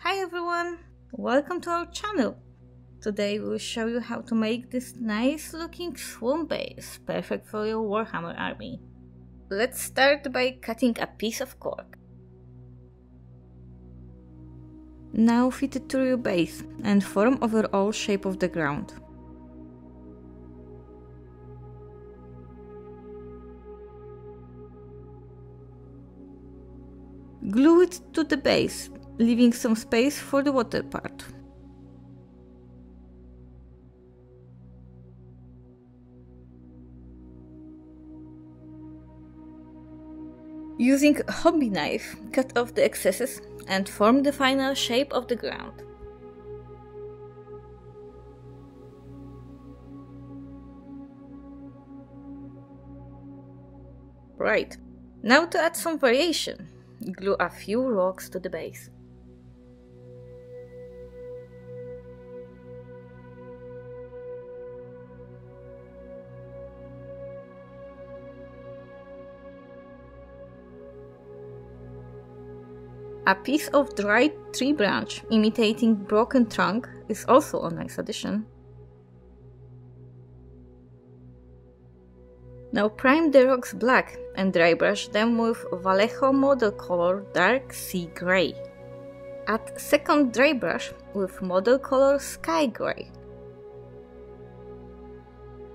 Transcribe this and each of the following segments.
Hi everyone! Welcome to our channel! Today we'll show you how to make this nice looking swamp base, perfect for your Warhammer army. Let's start by cutting a piece of cork. Now fit it to your base and form overall shape of the ground. Glue it to the base, leaving some space for the water part. Using a hobby knife, cut off the excesses and form the final shape of the ground. Right, now to add some variation. Glue a few rocks to the base. A piece of dried tree branch imitating broken trunk is also a nice addition. Now prime the rocks black and dry brush them with Vallejo model color dark sea grey. Add second dry brush with model color sky grey.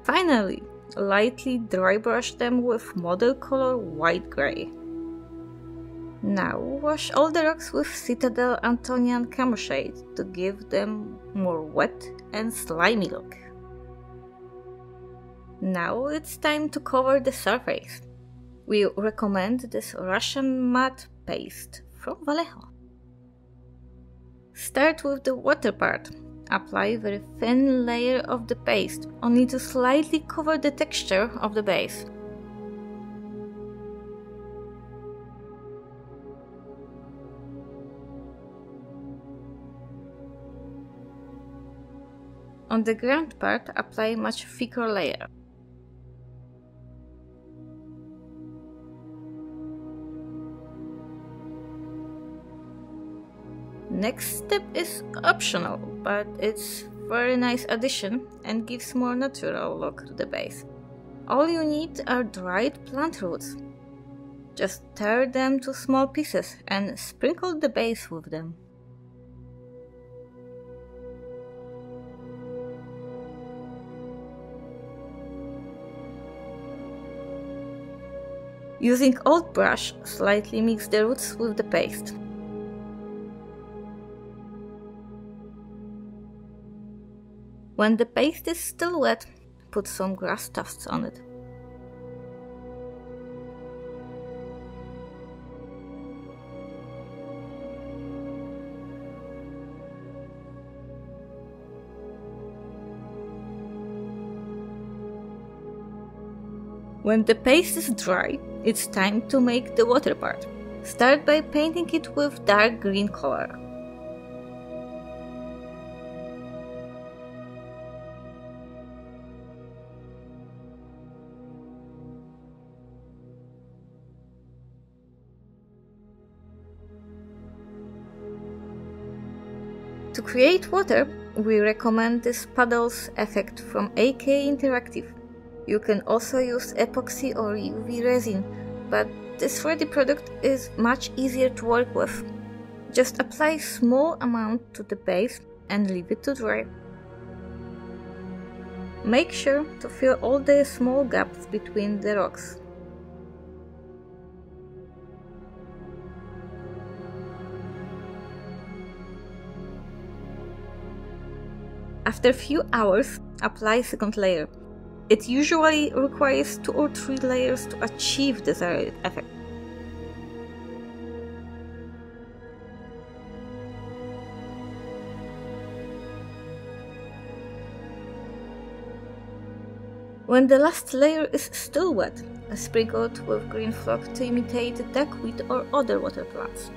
Finally, lightly dry brush them with model color white grey. Now wash all the rocks with Citadel Antonian Camouflage to give them more wet and slimy look. Now it's time to cover the surface. We recommend this Russian matte paste from Vallejo. Start with the water part. Apply a very thin layer of the paste, only to slightly cover the texture of the base. On the ground part, apply a much thicker layer. Next step is optional, but it's very nice addition and gives more natural look to the base. All you need are dried plant roots. Just tear them to small pieces and sprinkle the base with them. Using old brush, slightly mix the roots with the paste. When the paste is still wet, put some grass tufts on it. When the paste is dry, it's time to make the water part. Start by painting it with dark green color. To create water, we recommend this Puddles effect from AK Interactive. You can also use epoxy or UV resin, but this ready product is much easier to work with. Just apply small amount to the base and leave it to dry. Make sure to fill all the small gaps between the rocks. After a few hours, apply second layer. It usually requires 2 or 3 layers to achieve desired effect. When the last layer is still wet, sprinkle it with green flock to imitate duckweed or other water plants.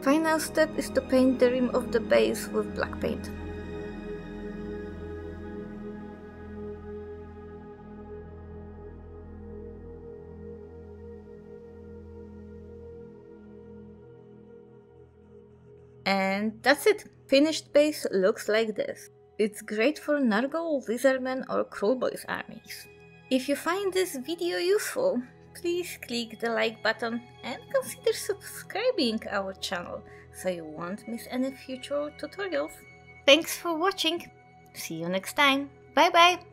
Final step is to paint the rim of the base with black paint. And that's it. Finished base looks like this. It's great for Nurgle, Lizardmen or Kruleboy's armies. If you find this video useful, please click the like button and consider subscribing our channel so you won't miss any future tutorials. Thanks for watching. See you next time. Bye bye.